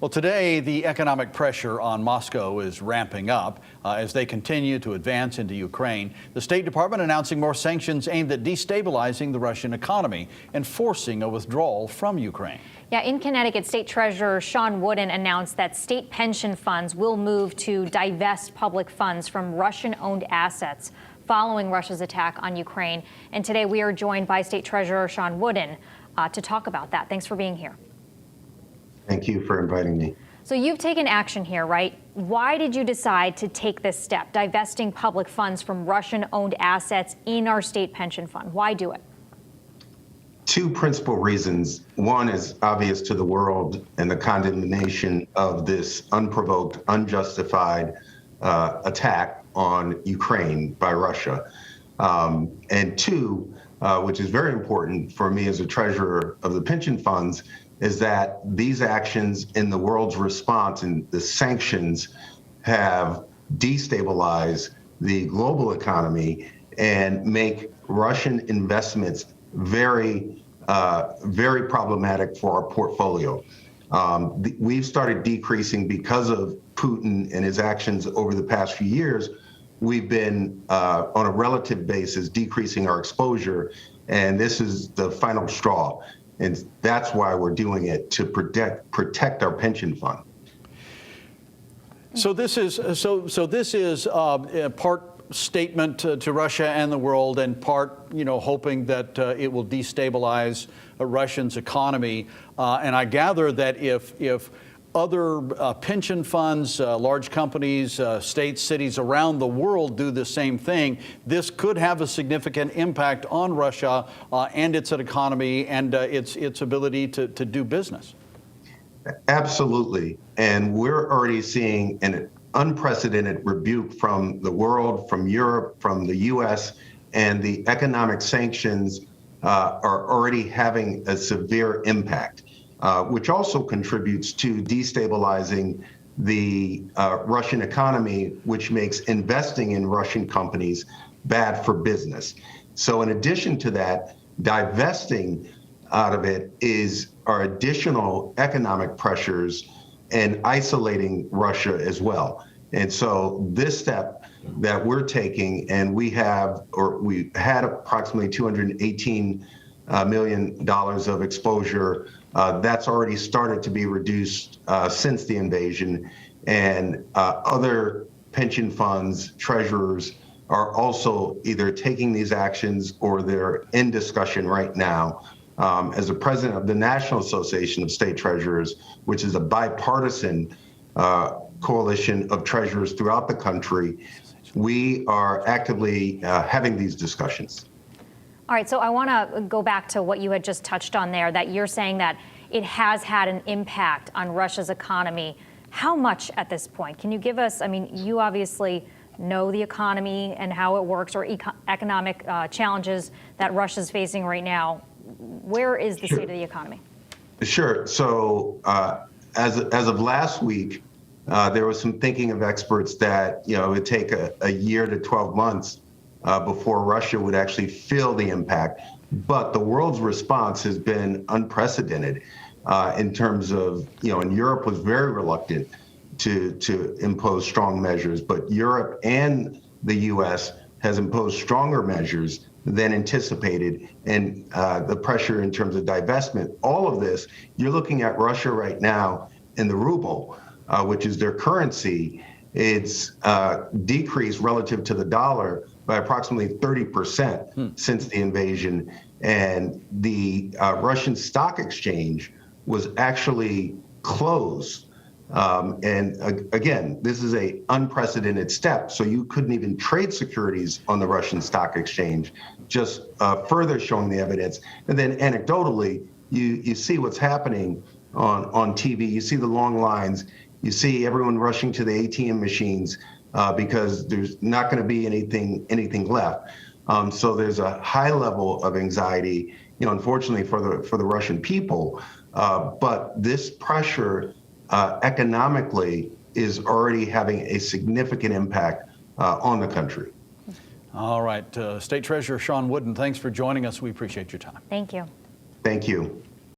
Well, today, the economic pressure on Moscow is ramping up as they continue to advance into Ukraine. The State Department announcing more sanctions aimed at destabilizing the Russian economy and forcing a withdrawal from Ukraine. Yeah, in Connecticut, State Treasurer Shawn Wooden announced that state pension funds will move to divest public funds from Russian-owned assets following Russia's attack on Ukraine. And today we are joined by State Treasurer Shawn Wooden to talk about that. Thanks for being here. Thank you for inviting me. So you've taken action here, right? Why did you decide to take this step, divesting public funds from Russian-owned assets in our state pension fund? Why do it? Two principal reasons. One is obvious to the world and the condemnation of this unprovoked, unjustified attack on Ukraine by Russia. And two, which is very important for me as a treasurer of the pension funds, is that these actions in the world's response and the sanctions have destabilized the global economy and make Russian investments very problematic for our portfolio. We've started decreasing because of Putin and his actions over the past few years. We've been, on a relative basis, decreasing our exposure, and this is the final straw. And that's why we're doing it, to protect our pension fund. So this is part statement to Russia and the world, and part, hoping that it will destabilize Russia's economy. And I gather that if other pension funds, large companies, states, cities around the world do the same thing, this could have a significant impact on Russia and its economy and its ability to do business. Absolutely. And we're already seeing an unprecedented rebuke from the world, from Europe, from the U.S., and the economic sanctions are already having a severe impact. Which also contributes to destabilizing the Russian economy, which makes investing in Russian companies bad for business. So in addition to that, divesting out of it are additional economic pressures and isolating Russia as well. And so this step that we're taking, and we had approximately $218 million of exposure. That's already started to be reduced since the invasion, and other pension funds, treasurers are also either taking these actions or they're in discussion right now. As the president of the National Association of State Treasurers, which is a bipartisan coalition of treasurers throughout the country, we are actively having these discussions. All right, so I want to go back to what you had just touched on there, that you're saying that it has had an impact on Russia's economy. How much at this point? Can you give us, you obviously know the economy and how it works, or economic challenges that Russia's facing right now. Where is the state of the economy? Sure. So as of last week, there was some thinking of experts that it would take a year to 12 months before Russia would actually feel the impact. But the world's response has been unprecedented in terms of, and Europe was very reluctant to impose strong measures, but Europe and the U.S. has imposed stronger measures than anticipated, and the pressure in terms of divestment. All of this, you're looking at Russia right now in the ruble, which is their currency. It's decreased relative to the dollar by approximately 30% since the invasion. And the Russian stock exchange was actually closed. And again, this is an unprecedented step. So you couldn't even trade securities on the Russian stock exchange, just further showing the evidence. And then anecdotally, you see what's happening on TV. You see the long lines. You see everyone rushing to the ATM machines because there's not going to be anything left. So there's a high level of anxiety, unfortunately for the Russian people. But this pressure economically is already having a significant impact on the country. All right. State Treasurer Shawn Wooden, thanks for joining us. We appreciate your time. Thank you. Thank you.